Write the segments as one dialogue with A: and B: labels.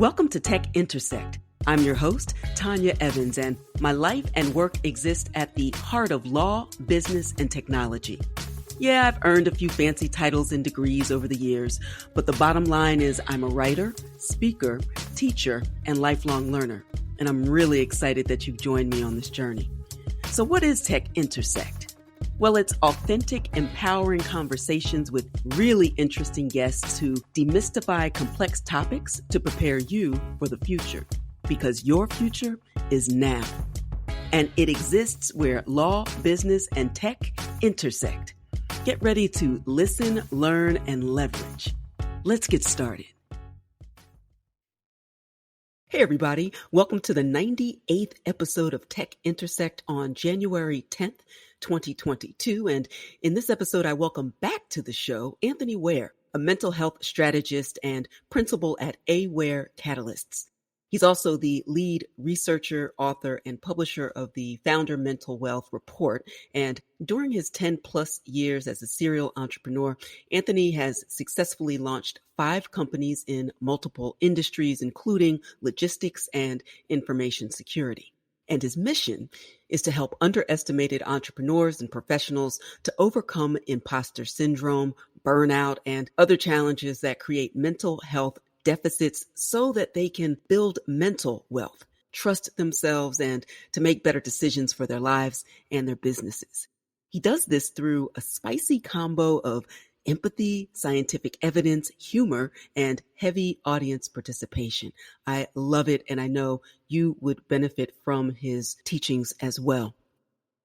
A: Welcome to Tech Intersect. I'm your host, Tanya Evans, and my life and work exist at the heart of law, business, and technology. Yeah, I've earned a few fancy titles and degrees over the years, but the bottom line is I'm a writer, speaker, teacher, and lifelong learner, and I'm really excited that you've joined me on this journey. So what is Tech Intersect? Well, it's authentic, empowering conversations with really interesting guests who demystify complex topics to prepare you for the future, because your future is now. And it exists where law, business, and tech intersect. Get ready to listen, learn, and leverage. Let's get started. Hey, everybody. Welcome to the 98th episode of Tech Intersect on January 10th, 2022. And in this episode, I welcome back to the show Anthony Ware, a mental health strategist and principal at Ware-Catalysts. He's also the lead researcher, author, and publisher of the Founder Mental Wealth Report. And during his 10 plus years as a serial entrepreneur, Anthony has successfully launched 5 companies in multiple industries, including logistics and information security. And his mission is to help underestimated entrepreneurs and professionals to overcome imposter syndrome, burnout, and other challenges that create mental health deficits so that they can build mental wealth, trust themselves, and to make better decisions for their lives and their businesses. He does this through a spicy combo of empathy, scientific evidence, humor, and heavy audience participation. I love it, and I know you would benefit from his teachings as well.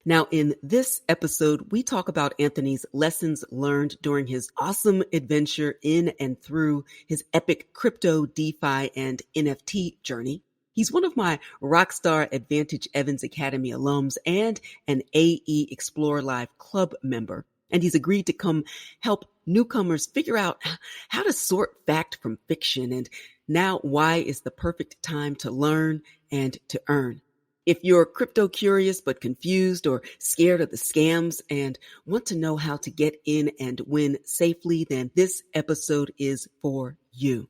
A: Now, in this episode, we talk about Anthony's lessons learned during his awesome adventure in and through his epic crypto, DeFi, and NFT journey. He's one of my Rockstar Advantage Evans Academy alums and an AE Explore Live Club member. And he's agreed to come help newcomers figure out how to sort fact from fiction and now why is the perfect time to learn and to earn. If you're crypto curious but confused or scared of the scams and want to know how to get in and win safely, then this episode is for you.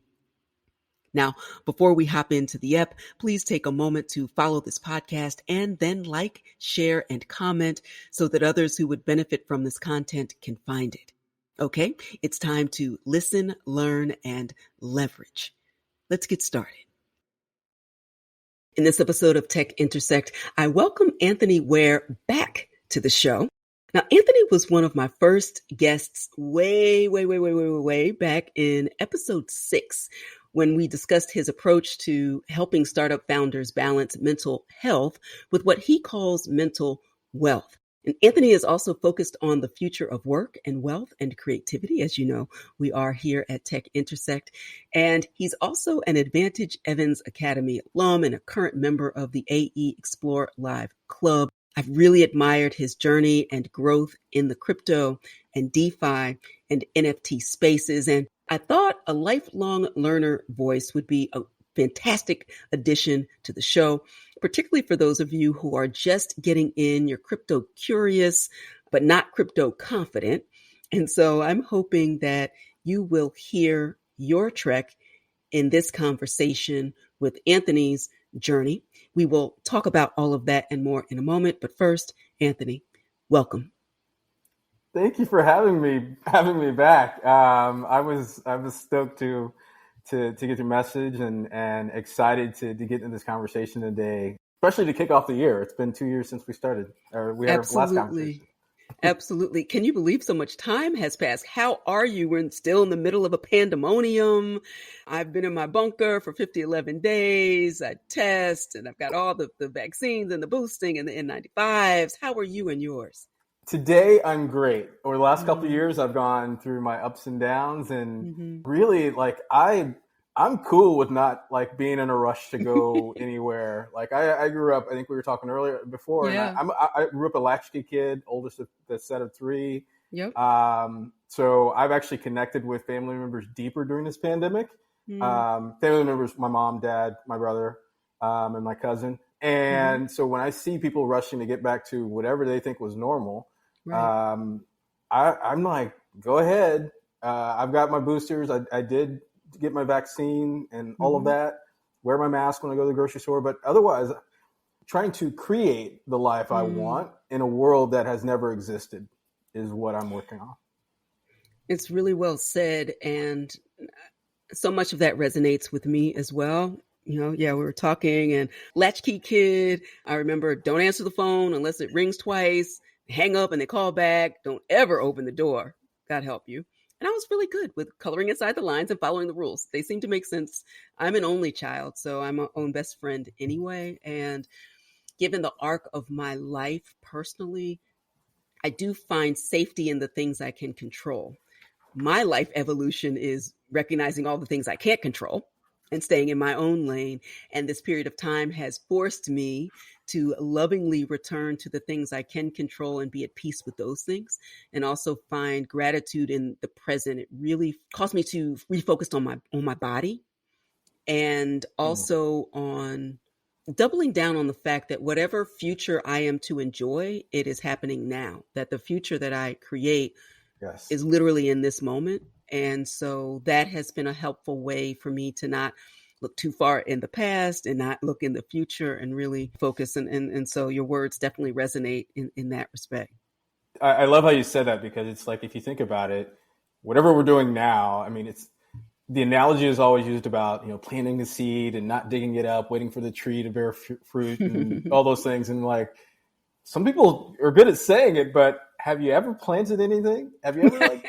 A: Now, before we hop into the ep, please take a moment to follow this podcast and then like, share, and comment so that others who would benefit from this content can find it. Okay, it's time to listen, learn, and leverage. Let's get started. In this episode of Tech Intersect, I welcome Anthony Ware back to the show. Now, Anthony was one of my first guests way back in episode 6, when we discussed his approach to helping startup founders balance mental health with what he calls mental wealth. And Anthony is also focused on the future of work and wealth and creativity. As you know, we are here at Tech Intersect. And he's also an Advantage Evans Academy alum and a current member of the AE Explore Live Club. I've really admired his journey and growth in the crypto and DeFi and NFT spaces. And I thought a lifelong learner voice would be a fantastic addition to the show, particularly for those of you who are just getting in, you're crypto curious, but not crypto confident. And so I'm hoping that you will hear your trek in this conversation with Anthony's journey. We will talk about all of that and more in a moment. But first, Anthony, welcome.
B: Thank you for having me back. I was stoked to get your message and excited to get into this conversation today, especially to kick off the year. It's been 2 years since we started, or we had our last conversation.
A: Absolutely. Can you believe so much time has passed? How are you? We're still in the middle of a pandemonium. I've been in my bunker for 11 days. I test and I've got all the vaccines and the boosting and the N95s. How are you and yours?
B: Today, I'm great. Over the last couple of years, I've gone through my ups and downs, and really, I'm cool with not being in a rush to go anywhere. I grew up, I think we were talking earlier before, and I grew up a latchkey kid, oldest of the set of 3.
A: Yep.
B: So I've actually connected with family members deeper during this pandemic. Family members, my mom, dad, my brother, and my cousin. And so when I see people rushing to get back to whatever they think was normal, I'm like, go ahead. I've got my boosters. I did get my vaccine and all of that. wear my mask when I go to the grocery store, but otherwise trying to create the life I want in a world that has never existed is what I'm working on.
A: It's really well said. And so much of that resonates with me as well. We were talking and latchkey kid. I remember don't answer the phone unless it rings twice, hang up and they call back. Don't ever open the door. God help you. And I was really good with coloring inside the lines and following the rules. They seem to make sense. I'm an only child, so I'm my own best friend anyway. And given the arc of my life personally, I do find safety in the things I can control. My life evolution is recognizing all the things I can't control and staying in my own lane. And this period of time has forced me to lovingly return to the things I can control and be at peace with those things, and also find gratitude in the present. It really caused me to refocus on my body, and also on doubling down on the fact that whatever future I am to enjoy, it is happening now. That the future that I create is literally in this moment. And so that has been a helpful way for me to not look too far in the past and not look in the future and really focus. And so your words definitely resonate in that respect.
B: I love how you said that, because it's like, if you think about it, whatever we're doing now, I mean, the analogy is always used about, planting the seed and not digging it up, waiting for the tree to bear fruit and all those things. And like, some people are good at saying it, but have you ever planted anything? Have you ever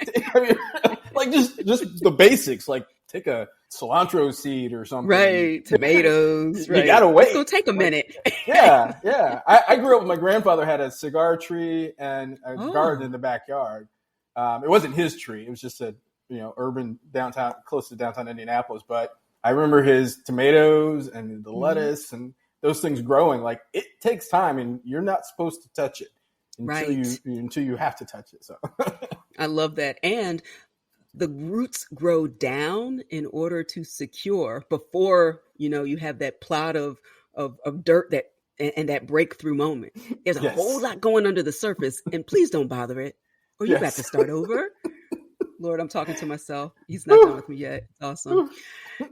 B: just the basics, like take a cilantro seed or something?
A: Right. Tomatoes. Right.
B: You gotta wait.
A: It's gonna take a minute.
B: Yeah. I grew up, my grandfather had a cigar tree and a garden in the backyard. It wasn't his tree. It was just a, urban downtown, close to downtown Indianapolis. But I remember his tomatoes and the lettuce and those things growing. Like, it takes time, and you're not supposed to touch it until you have to touch it. So
A: I love that. And the roots grow down in order to secure before, you have that plot of dirt and that breakthrough moment. There's a whole lot going under the surface, and please don't bother it, or you got to start over. Lord, I'm talking to myself. He's not done with me yet. It's awesome.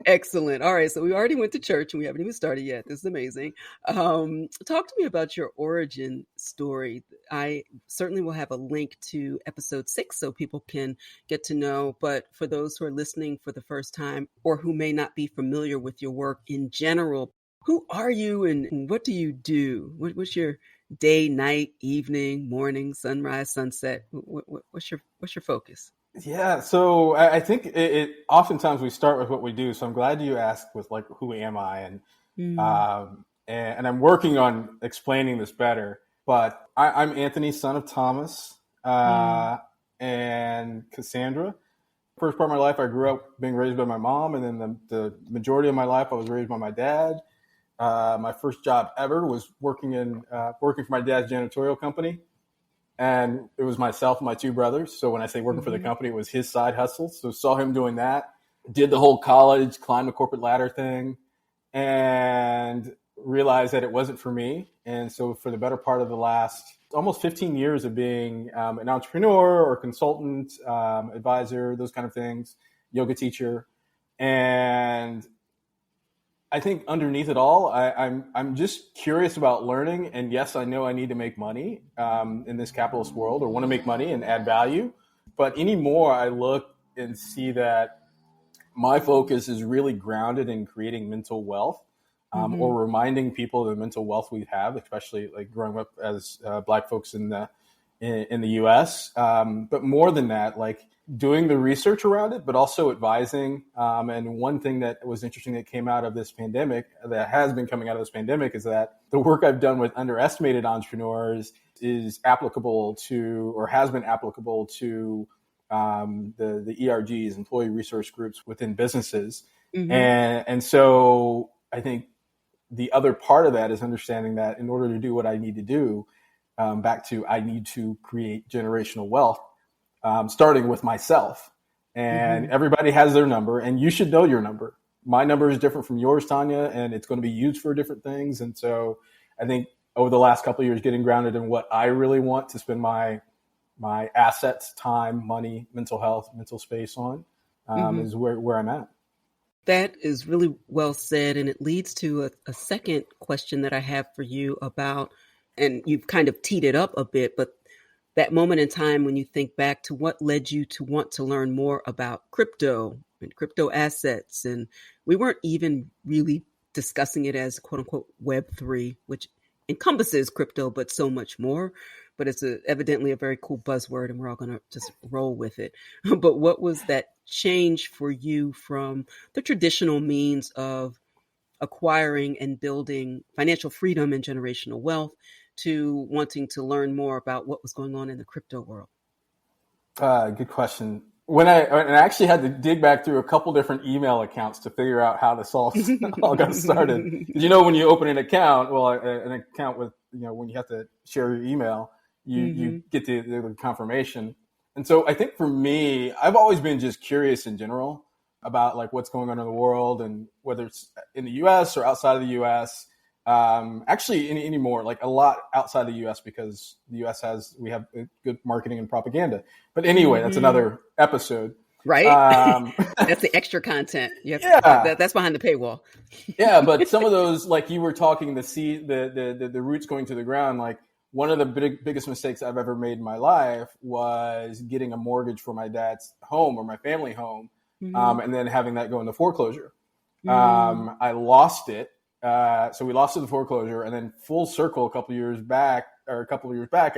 A: Excellent. All right. So we already went to church and we haven't even started yet. This is amazing. Talk to me about your origin story. I certainly will have a link to episode 6 so people can get to know. But for those who are listening for the first time, or who may not be familiar with your work in general, who are you and what do you do? What's your day, night, evening, morning, sunrise, sunset? What's your focus?
B: Yeah, so I think it oftentimes we start with what we do. So I'm glad you asked with like, who am I? And I'm working on explaining this better. But I'm Anthony, son of Thomas and Cassandra. First part of my life, I grew up being raised by my mom, and then the majority of my life, I was raised by my dad. My first job ever was working for my dad's janitorial company. And it was myself and my 2 brothers. So when I say working for the company, it was his side hustle. So saw him doing that, did the whole college, climb the corporate ladder thing, and realized that it wasn't for me. And so for the better part of the last almost 15 years of being an entrepreneur or consultant, advisor, those kind of things, yoga teacher. And I think underneath it all, I'm just curious about learning. And yes, I know I need to make money in this capitalist world, or want to make money and add value. But anymore, I look and see that my focus is really grounded in creating mental wealth, or reminding people of the mental wealth we have, especially like growing up as Black folks in the U.S. But more than that, like doing the research around it, but also advising. And one thing that was interesting that came out of this pandemic, that has been coming out of this pandemic, is that the work I've done with underestimated entrepreneurs is applicable to, or has been applicable to, the ERGs, employee resource groups within businesses. And so I think the other part of that is understanding that in order to do what I need to do, back to, I need to create generational wealth, starting with myself. And everybody has their number, and you should know your number. My number is different from yours, Tanya, and it's going to be used for different things. And so I think over the last couple of years, getting grounded in what I really want to spend my assets, time, money, mental health, mental space on, is where I'm at.
A: That is really well said. And it leads to a second question that I have for you about, and you've kind of teed it up a bit, but that moment in time when you think back to what led you to want to learn more about crypto and crypto assets. And we weren't even really discussing it as quote unquote Web3, which encompasses crypto, but so much more. But it's evidently a very cool buzzword, and we're all going to just roll with it. But what was that change for you from the traditional means of acquiring and building financial freedom and generational wealth to wanting to learn more about what was going on in the crypto world?
B: Good question. When I actually had to dig back through a couple different email accounts to figure out how this all got started. Because when you open an account, well, an account with when you have to share your email, you get the confirmation. And so I think for me, I've always been just curious in general about like what's going on in the world, and whether it's in the U.S. or outside of the U.S. Actually, anymore, like a lot outside the U.S. because the U.S. we have good marketing and propaganda. But anyway, that's another episode.
A: Right. That's the extra content. That's behind the paywall.
B: Yeah, but some of those, like you were talking, the roots going to the ground, like one of the biggest mistakes I've ever made in my life was getting a mortgage for my dad's home or my family home, and then having that go into foreclosure. I lost it. So we lost to the foreclosure, and then full circle a couple of years back, I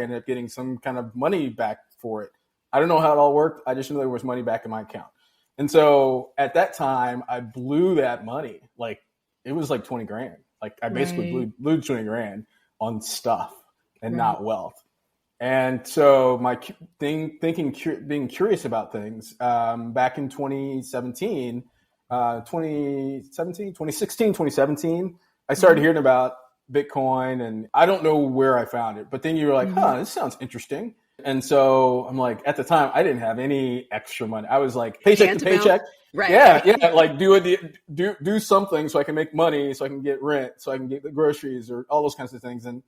B: ended up getting some kind of money back for it. I don't know how it all worked. I just know there was money back in my account. And so at that time, I blew that money. Like it was like 20 grand. Like I basically blew 20 grand on stuff and not wealth. And so my being curious about things, back in 2017, 2017, I started hearing about Bitcoin, and I don't know where I found it, but then you were like, this sounds interesting. And so I'm like, at the time, I didn't have any extra money. I was like paycheck to paycheck.
A: Right.
B: Yeah. Like do something so I can make money, so I can get rent, so I can get the groceries or all those kinds of things. And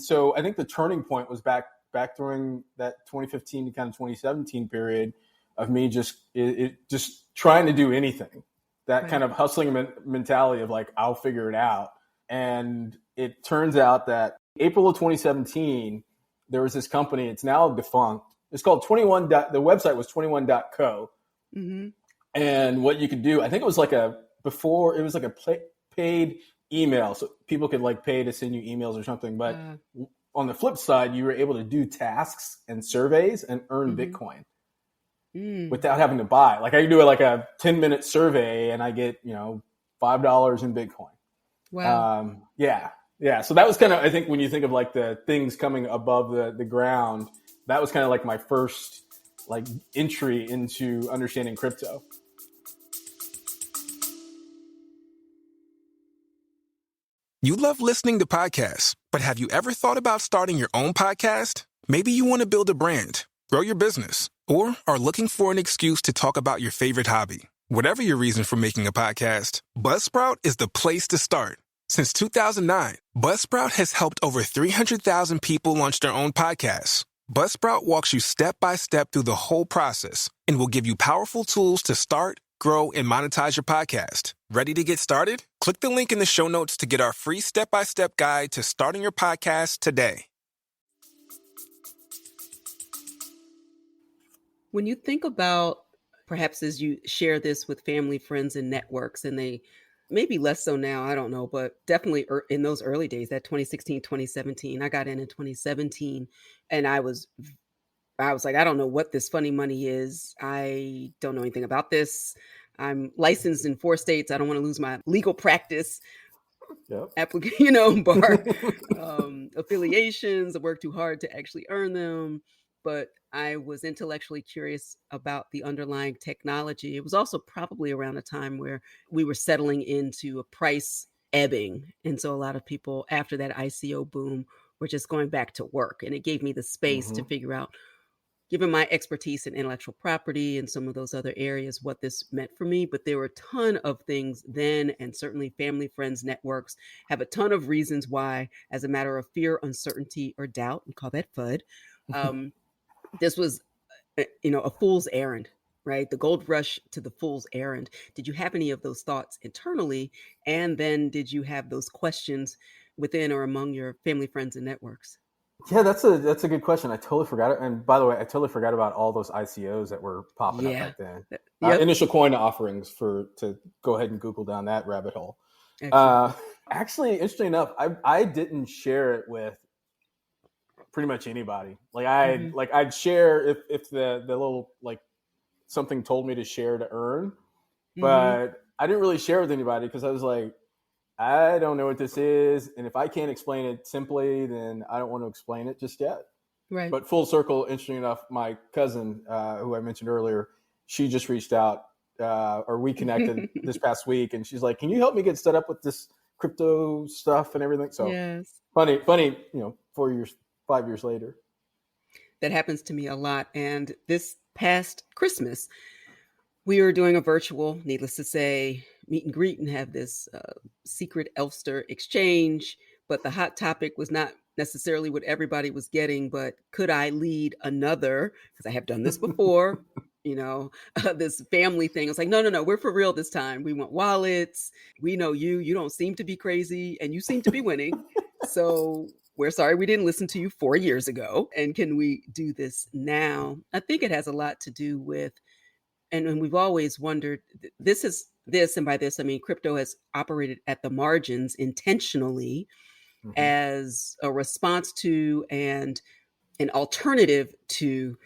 B: so I think the turning point was back during that 2015 to kind of 2017 period of me just trying to do anything. That kind of hustling mentality of like, I'll figure it out. And it turns out that April of 2017, there was this company. It's now defunct. It's called 21. The website was 21.co. And what you could do, I think it was like a paid email. So people could like pay to send you emails or something. But on the flip side, you were able to do tasks and surveys and earn Bitcoin without having to buy. Like I could do like a 10-minute survey and I get, $5 in Bitcoin.
A: Wow.
B: Yeah. So that was kind of, I think when you think of like the things coming above the ground, that was kind of like my first like entry into understanding crypto.
C: You love listening to podcasts, but have you ever thought about starting your own podcast? Maybe you want to build a brand, grow your business, or are looking for an excuse to talk about your favorite hobby. Whatever your reason for making a podcast, Buzzsprout is the place to start. Since 2009, Buzzsprout has helped over 300,000 people launch their own podcasts. Buzzsprout walks you step by step through the whole process and will give you powerful tools to start, grow, and monetize your podcast. Ready to get started? Click the link in the show notes to get our free step-by-step guide to starting your podcast today.
A: When you think about, perhaps as you share this with family, friends, and networks, and they maybe less so now, I don't know, but definitely in those early days, that 2016, 2017, I got in 2017, and I was like, I don't know what this funny money is. I don't know anything about this. I'm licensed in 4 states. I don't want to lose my legal practice. Bar affiliations. I worked too hard to actually earn them. But I was intellectually curious about the underlying technology. It was also probably around a time where we were settling into a price ebbing. And so a lot of people after that ICO boom were just going back to work. And it gave me the space to figure out, given my expertise in intellectual property and some of those other areas, what this meant for me. But there were a ton of things then, and certainly family, friends, networks have a ton of reasons why, as a matter of fear, uncertainty, or doubt, we call that FUD, this was, a fool's errand. right? The gold rush to the fool's errand. Did you have any of those thoughts internally? And then did you have those questions within or among your family, friends, and networks?
B: Yeah, that's a good question. I totally forgot it. And by the way, I totally forgot about all those ICOs that were popping up
A: Yeah.
B: back then.
A: Yep.
B: Initial coin offerings to go ahead and Google down that rabbit hole.
A: Excellent.
B: Actually, interesting enough, I didn't share it with pretty much anybody. Like I'd share if the little like something told me to share to earn, but I didn't really share with anybody because I was like, I don't know what this is, and if I can't explain it simply, then I don't want to explain it just yet.
A: Right.
B: But full circle, interesting enough, my cousin, who I mentioned earlier, she just reached out, or we connected this past week, and she's like, "Can you help me get set up with this crypto stuff and everything?" So
A: yes.
B: funny, 5 years later.
A: That happens to me a lot. And this past Christmas, we were doing a virtual, needless to say, meet and greet and have this secret Elfster exchange. But the hot topic was not necessarily what everybody was getting, but could I lead another? Because I have done this before, this family thing. I was like, no, we're for real this time. We want wallets. We know you don't seem to be crazy and you seem to be winning. So we're sorry we didn't listen to you 4 years ago. And can we do this now? I think it has a lot to do with, and we've always wondered, and by this, I mean, crypto has operated at the margins intentionally as a response to and an alternative to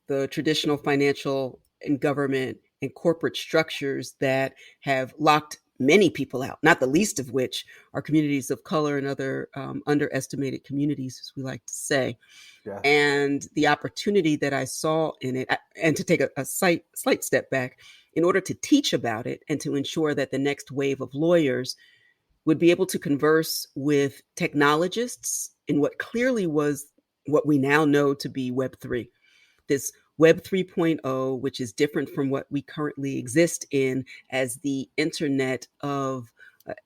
A: the traditional financial and government and corporate structures that have locked many people out, not the least of which are communities of color and other underestimated communities, as we like to say.
B: Yeah.
A: And the opportunity that I saw in it, and to take a slight step back, in order to teach about it and to ensure that the next wave of lawyers would be able to converse with technologists in what clearly was what we now know to be Web3. This Web 3.0, which is different from what we currently exist in as the internet of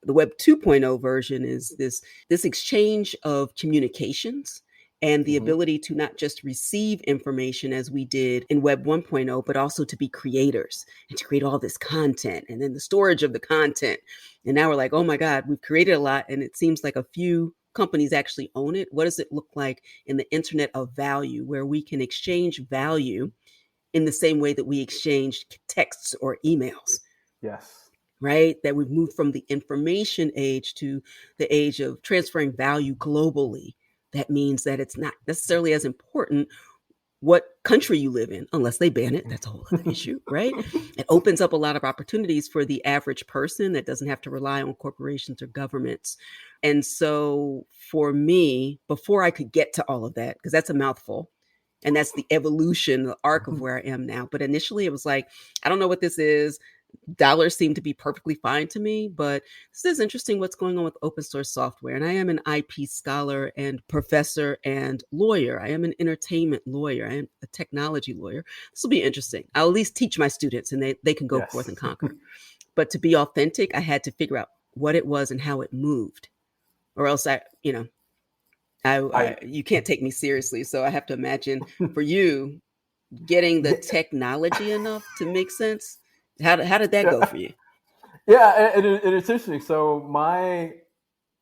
A: the Web 2.0 version, is this exchange of communications and the ability to not just receive information as we did in Web 1.0, but also to be creators and to create all this content and then the storage of the content. And now we're like, oh my God, we've created a lot and it seems like a few companies actually own it. What does it look like in the internet of value, where we can exchange value in the same way that we exchange texts or emails?
B: Yes.
A: Right? That we've moved from the information age to the age of transferring value globally. That means that it's not necessarily as important what country you live in, unless they ban it. That's a whole other issue, right? It opens up a lot of opportunities for the average person that doesn't have to rely on corporations or governments. And so for me, before I could get to all of that, because that's a mouthful, and that's the evolution, the arc of where I am now. But initially it was like, I don't know what this is. Dollars seem to be perfectly fine to me, but this is interesting what's going on with open source software. And I am an IP scholar and professor and lawyer. I am an entertainment lawyer. I am a technology lawyer. This will be interesting. I'll at least teach my students and they can go forth and conquer. But to be authentic, I had to figure out what it was and how it moved, or else you can't take me seriously. So I have to imagine for you getting the technology enough to make sense. How did that go for you?
B: Yeah, and it's interesting. So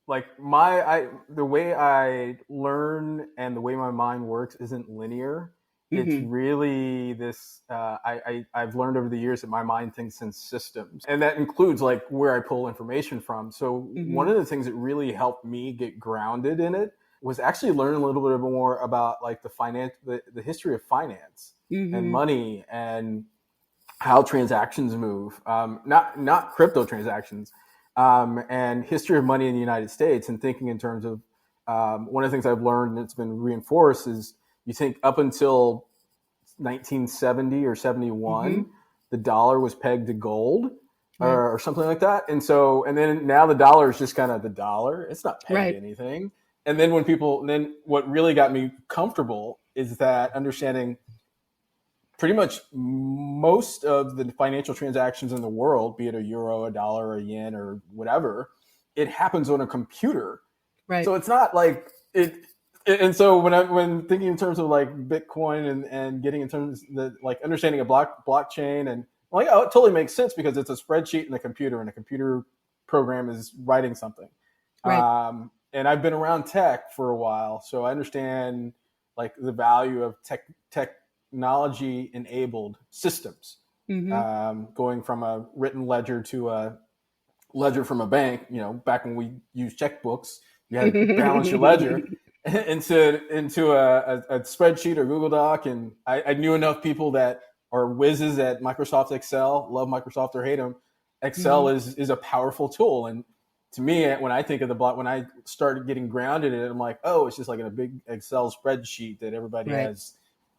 B: the way I learn and the way my mind works isn't linear. It's really this. I've learned over the years that my mind thinks in systems, and that includes like where I pull information from. So one of the things that really helped me get grounded in it was actually learn a little bit more about like the history of finance and money and how transactions move, not crypto transactions, and history of money in the United States, and thinking in terms of one of the things I've learned that's been reinforced is you think up until 1970 or 71, the dollar was pegged to gold or something like that. And then now the dollar is just kind of the dollar. It's not pegged to anything. And then what really got me comfortable is that understanding pretty much most of the financial transactions in the world, be it a euro, a dollar, a yen, or whatever, it happens on a computer. Right. So it's not like And so when thinking in terms of like Bitcoin and getting in terms of the like understanding a blockchain and like, oh, it totally makes sense because it's a spreadsheet in a computer and a computer program is writing something.
A: Right.
B: And I've been around tech for a while, so I understand like the value of technology enabled systems. Going from a written ledger to a ledger from a bank, back when we used checkbooks, you had to balance your ledger into a spreadsheet or Google Doc. And I knew enough people that are whizzes at Microsoft Excel, love Microsoft or hate them. Excel is a powerful tool. And to me, when I think of when I started getting grounded in it, I'm like, oh, it's just like in a big Excel spreadsheet that everybody has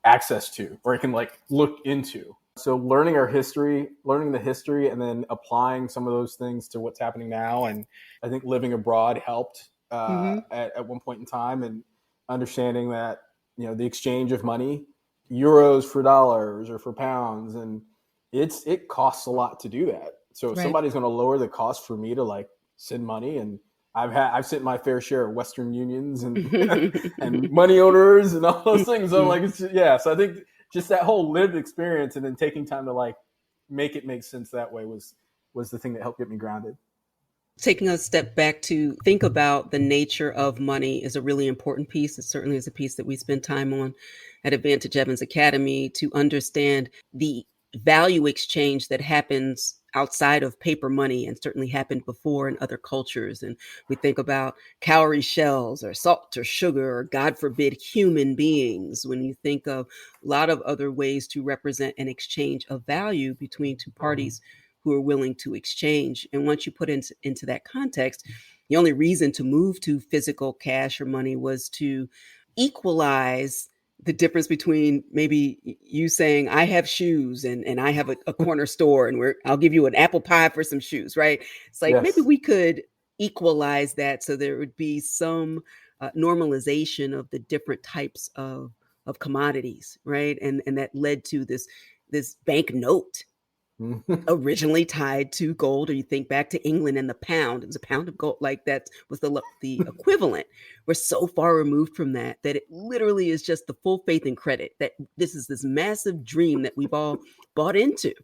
B: access to, or it can like look into. So learning the history and then applying some of those things to what's happening now. And I think living abroad helped at one point in time, and understanding that, the exchange of money, euros for dollars or for pounds. And it costs a lot to do that. So if somebody's going to lower the cost for me to like send money, and I've sent my fair share of Western Unions and and money orders and all those things. So I'm like, so I think just that whole lived experience and then taking time to like make it make sense that way was the thing that helped get me grounded.
A: Taking a step back to think about the nature of money is a really important piece. It certainly is a piece that we spend time on at Advantage Evans Academy to understand the value exchange that happens outside of paper money and certainly happened before in other cultures. And we think about cowrie shells or salt or sugar or, God forbid, human beings when you think of a lot of other ways to represent an exchange of value between two parties who are willing to exchange. And once you put into that context, the only reason to move to physical cash or money was to equalize the difference between maybe you saying, I have shoes and I have a corner store and I'll give you an apple pie for some shoes, right? It's like, maybe we could equalize that so there would be some normalization of the different types of commodities, right? And that led to this bank note originally tied to gold. Or you think back to England and the pound, it was a pound of gold, like that was the equivalent. We're so far removed from that it literally is just the full faith and credit that this is this massive dream that we've all bought into.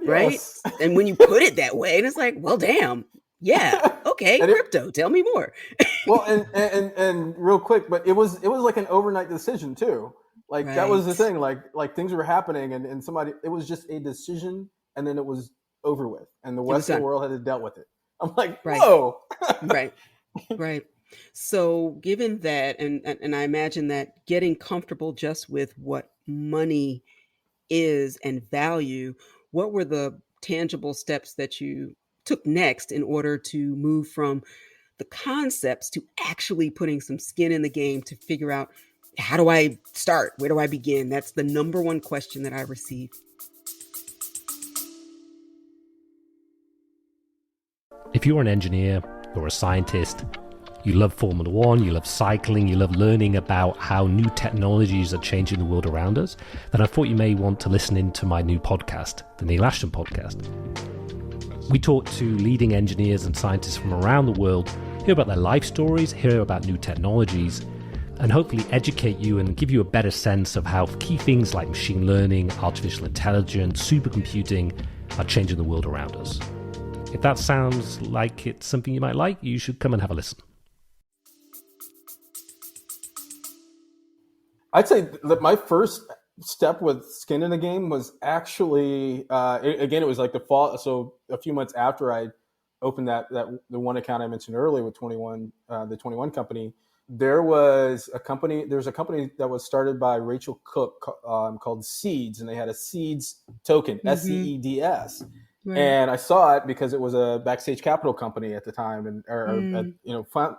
A: Right. And when you put it that way, and it's like, well, damn. Yeah. Okay. Crypto. Tell me more.
B: Well, and real quick, but it was like an overnight decision too. Like that was the thing, like things were happening and it was just a decision and then it was over with and the Western world had dealt with it. I'm like, whoa.
A: Right. So given that, and I imagine that getting comfortable just with what money is and value, what were the tangible steps that you took next in order to move from the concepts to actually putting some skin in the game to figure out, how do I start? Where do I begin? That's the number one question that I receive.
D: If you're an engineer or a scientist, you love Formula One, you love cycling, you love learning about how new technologies are changing the world around us, then I thought you may want to listen into my new podcast, the Neil Ashton Podcast. We talk to leading engineers and scientists from around the world, hear about their life stories, hear about new technologies, and hopefully educate you and give you a better sense of how key things like machine learning, artificial intelligence, supercomputing are changing the world around us. If that sounds like it's something you might like, you should come and have a listen.
B: I'd say that my first step with skin in the game was actually, again, it was like the fall. So a few months after I opened the one account I mentioned earlier with 21, the 21 company, there's a company that was started by Rachel Cook called Seeds, and they had a Seeds token, SEEDS. Right. And I saw it because it was a Backstage Capital company at the time, and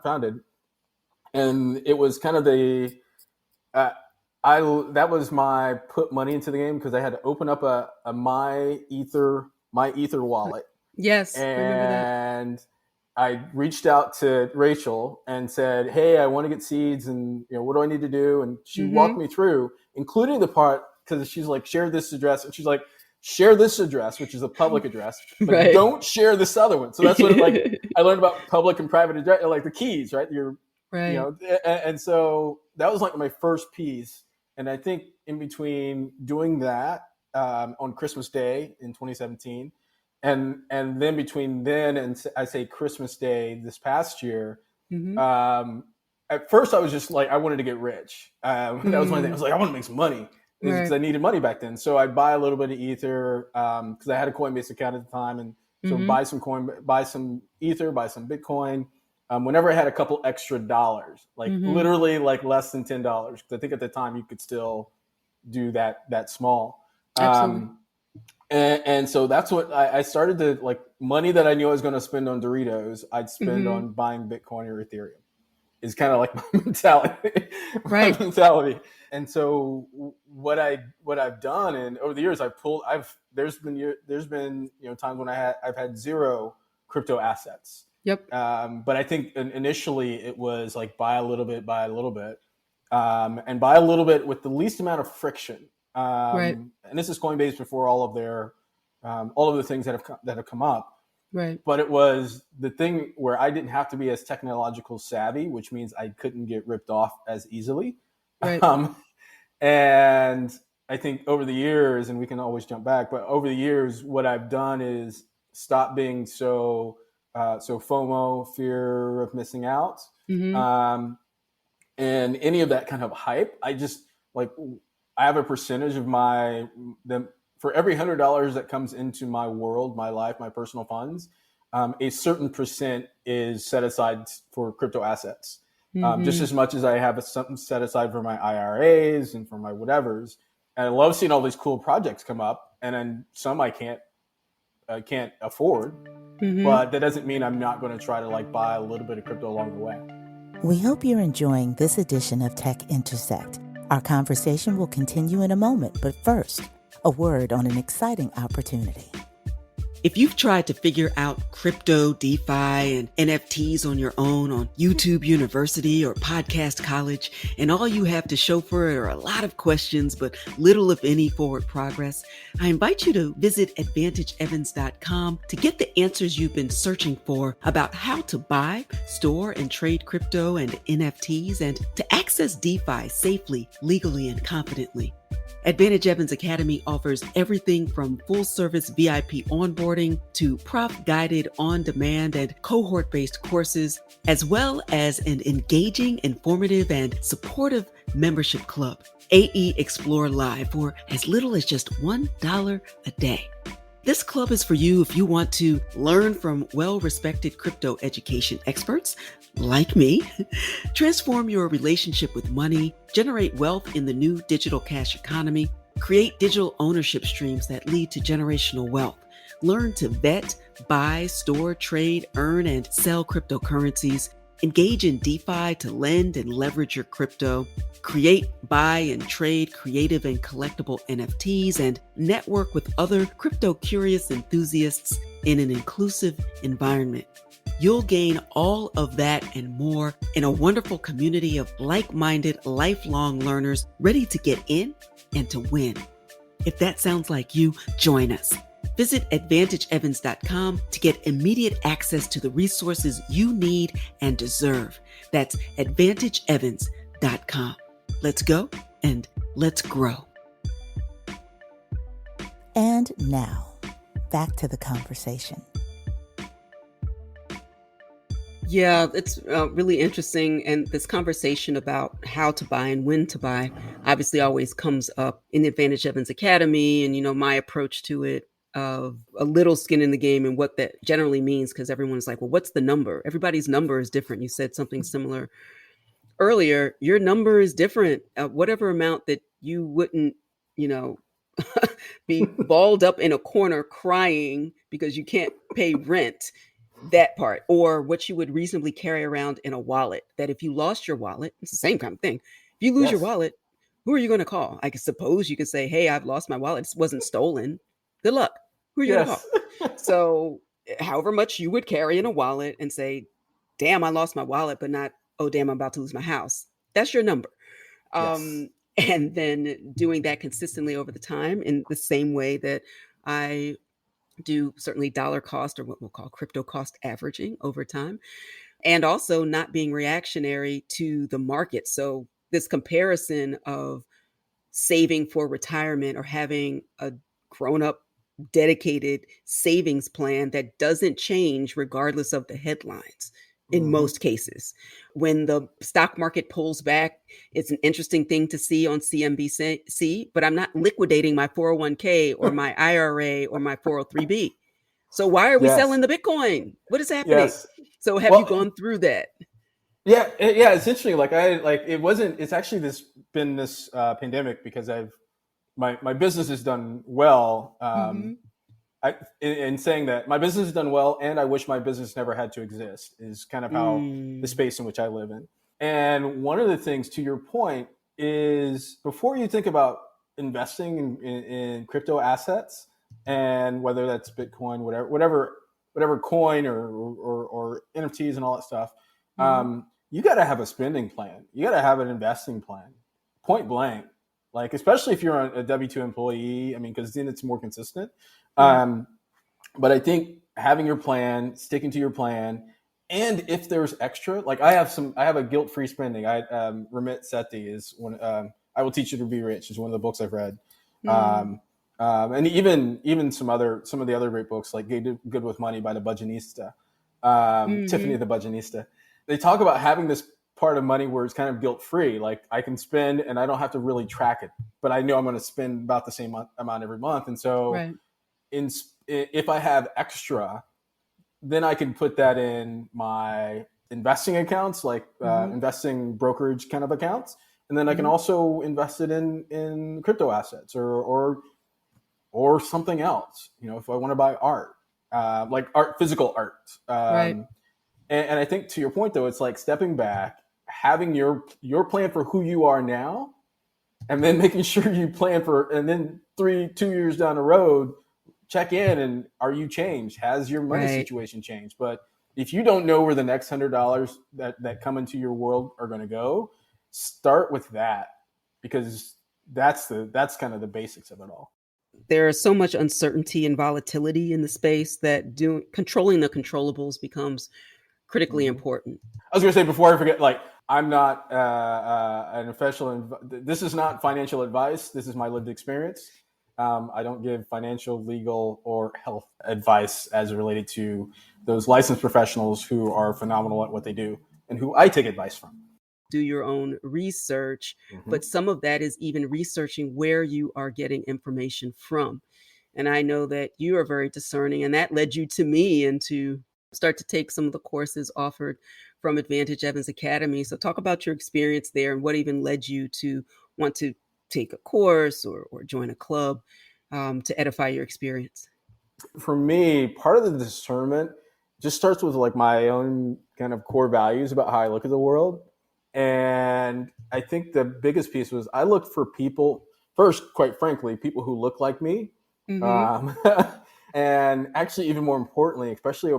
B: founded. And it was kind of that was my put money into the game because I had to open up a my Ether wallet.
A: Yes,
B: and I reached out to Rachel and said, "Hey, I want to get Seeds, and what do I need to do?" And she walked me through, including the part because she's like, "Share this address," and she's like, "Share this address, which is a public address, but don't share this other one." So that's what I learned about public and private address, like the keys, right? Your
A: Right.
B: And so that was like my first piece. And I think in between doing that on Christmas Day in 2017, and then between then and I say Christmas Day this past year, at first I was just like, I wanted to get rich. That was my thing. I was like, I want to make some money because I needed money back then. So I'd buy a little bit of Ether because I had a Coinbase account at the time. And so buy some Ether, buy some Bitcoin. Whenever I had a couple extra dollars, like literally like less than $10, because I think at the time you could still do that small. And so that's what I started to like money that I knew I was going to spend on Doritos, I'd spend on buying Bitcoin or Ethereum. Is kind of like my mentality, And so what I've done, and over the years there's been times when I've had zero crypto assets.
A: Yep.
B: But I think initially it was like buy a little bit, and buy a little bit with the least amount of friction. And this is Coinbase before all of the things that have come up.
A: Right.
B: But it was the thing where I didn't have to be as technological savvy, which means I couldn't get ripped off as easily.
A: Right.
B: And I think over the years, and we can always jump back, but over the years, what I've done is stop being so FOMO, fear of missing out, and any of that kind of hype. I just I have a percentage of for every $100 that comes into my world, my life, my personal funds, a certain percent is set aside for crypto assets. Just as much as I have something set aside for my IRAs and for my whatevers. And I love seeing all these cool projects come up, and then some I can't afford, but that doesn't mean I'm not going to try to buy a little bit of crypto along the way.
E: We hope you're enjoying this edition of Tech Intersect. Our conversation will continue in a moment, but first, a word on an exciting opportunity.
A: If you've tried to figure out crypto, DeFi, and NFTs on your own on YouTube University or Podcast College, and all you have to show for it are a lot of questions, but little, if any, forward progress, I invite you to visit AdvantageEvans.com to get the answers you've been searching for about how to buy, store, and trade crypto and NFTs, and to access DeFi safely, legally, and confidently. Advantage Evans Academy offers everything from full-service VIP onboarding to prof-guided on-demand and cohort-based courses, as well as an engaging, informative, and supportive membership club, AE Explore Live, for as little as just $1 a day. This club is for you if you want to learn from well-respected crypto education experts like me, transform your relationship with money, generate wealth in the new digital cash economy, create digital ownership streams that lead to generational wealth, learn to vet, buy, store, trade, earn, and sell cryptocurrencies, engage in DeFi to lend and leverage your crypto, create, buy, and trade creative and collectible NFTs, and network with other crypto-curious enthusiasts in an inclusive environment. You'll gain all of that and more in a wonderful community of like-minded, lifelong learners ready to get in and to win. If that sounds like you, join us. Visit AdvantageEvans.com to get immediate access to the resources you need and deserve. That's AdvantageEvans.com. Let's go and let's grow.
E: And now, back to the conversation.
A: Yeah, it's really interesting. And this conversation about how to buy and when to buy obviously always comes up in the Advantage Evans Academy. And, my approach to it of a little skin in the game and what that generally means, because everyone's like, well, what's the number? Everybody's number is different. You said something similar earlier. Your number is different. Whatever amount that you wouldn't, be balled up in a corner crying because you can't pay rent. That part, or what you would reasonably carry around in a wallet, that if you lost your wallet, it's the same kind of thing. If you lose your wallet, who are you going to call? I suppose you could say, hey, I've lost my wallet. It wasn't stolen. Good luck. Who are you going to call? So however much you would carry in a wallet and say, damn, I lost my wallet, but not, oh, damn, I'm about to lose my house. That's your number. And then doing that consistently over the time in the same way that I do certainly dollar cost, or what we'll call crypto cost averaging over time. and also not being reactionary to the market. So this comparison of saving for retirement or having a grown-up dedicated savings plan that doesn't change regardless of the headlines in most cases. When the stock market pulls back, it's an interesting thing to see on CNBC, but I'm not liquidating my 401k or my IRA or my 403b. So why are we
B: Yes.
A: selling the Bitcoin? What is happening?
B: Yes.
A: So have you
B: Well,
A: gone through that?
B: yeah, it's interesting. It's actually been this pandemic because my business has done well. In saying that my business has done well, and I wish my business never had to exist, is kind of how the space in which I live in. And one of the things, to your point, is before you think about investing in crypto assets, and whether that's Bitcoin, whatever coin or NFTs and all that stuff, you got to have a spending plan. You got to have an investing plan, point blank. Like, especially if you're a W-2 employee, I mean, because then it's more consistent. But I think having your plan, sticking to your plan, and if there's extra, like I have a guilt-free spending. Ramit Sethi is one. I Will Teach You to Be Rich is one of the books I've read. And even some of the other great books like Good with Money by the Budgetista, Tiffany the Budgetista. They talk about having this part of money where it's kind of guilt-free. Like I can spend and I don't have to really track it, but I know I'm going to spend about the same amount every month. And so if I have extra, then I can put that in my investing accounts, like investing brokerage kind of accounts. And then I can also invest it in crypto assets or something else, if I want to buy art, like physical art. And I think to your point, though, it's like stepping back, having your plan for who you are now, and then making sure you plan for, and then 2 years down the road, check in and are you changed? Has your money situation changed? But if you don't know where the next $100 that come into your world are going to go, start with that, because that's kind of the basics of it all.
A: There is so much uncertainty and volatility in the space that controlling the controllables becomes critically important.
B: I was going to say, before I forget, like, I'm not an official. This is not financial advice. This is my lived experience. I don't give financial, legal, or health advice as related to those licensed professionals who are phenomenal at what they do and who I take advice from.
A: Do your own research, but some of that is even researching where you are getting information from. And I know that you are very discerning, and that led you to me and to start to take some of the courses offered from Advantage Evans Academy. So talk about your experience there and what even led you to want to take a course or join a club to edify your experience.
B: For me, part of the discernment just starts with like my own kind of core values about how I look at the world. And I think the biggest piece was I looked for people, first, quite frankly, people who look like me. And actually, even more importantly, especially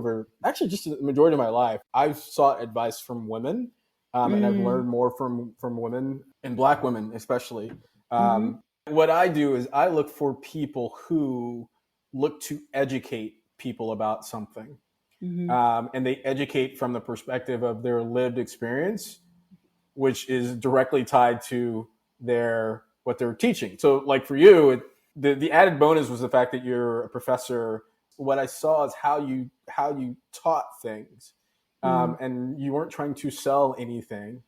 B: just the majority of my life, I've sought advice from women. And I've learned more from women, and Black women especially. What I do is I look for people who look to educate people about something. And they educate from the perspective of their lived experience, which is directly tied to what they're teaching. So like for you, the added bonus was the fact that you're a professor. What I saw is how you taught things. And you weren't trying to sell anything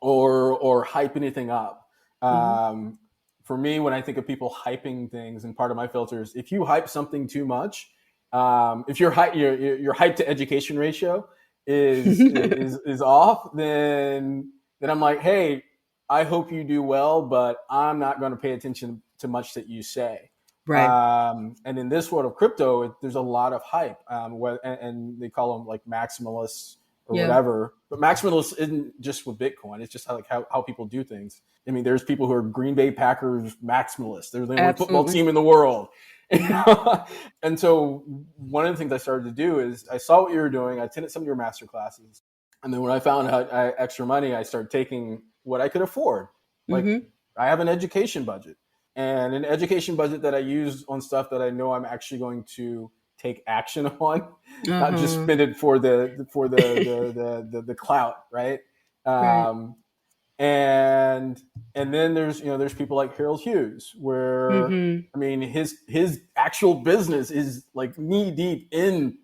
B: or hype anything up. For me, when I think of people hyping things, and part of my filters, if you hype something too much, if your hype to education ratio is off, then I'm like, hey, I hope you do well, but I'm not going to pay attention to much that you say. And in this world of crypto, there's a lot of hype, and they call them like maximalists or whatever. But maximalist isn't just with Bitcoin. It's just how people do things. I mean, there's people who are Green Bay Packers maximalists. They're the only football team in the world. And so one of the things I started to do is I saw what you were doing. I attended some of your master classes. And then when I found out I had extra money, I started taking what I could afford. Like I have an education budget, and an education budget that I use on stuff that I know I'm actually going to take action on, not just spend it for the clout, right?
A: Right.
B: And then there's people like Harold Hughes, where I mean his actual business is like knee deep in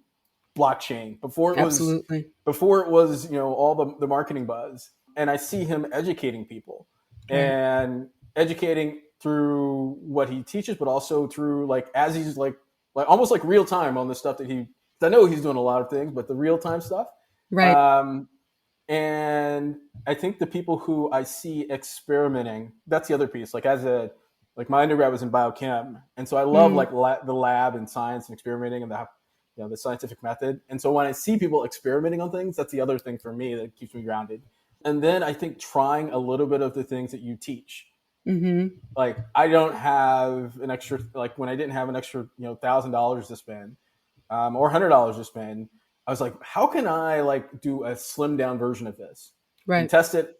B: blockchain before it
A: Absolutely.
B: was all the marketing buzz. And I see him educating people and educating through what he teaches, but also through like as he's like almost like real time on the stuff that I know he's doing a lot of things, but the real time stuff.
A: Right.
B: And I think the people who I see experimenting, that's the other piece. Like my undergrad was in biochem. And so I love like the lab and science and experimenting and the scientific method. And so when I see people experimenting on things, that's the other thing for me that keeps me grounded. And then I think trying a little bit of the things that you teach. Like I don't have an extra, like when I didn't have an extra, $1,000 to spend or $100 to spend, I was like, how can I like do a slimmed down version of this and test it?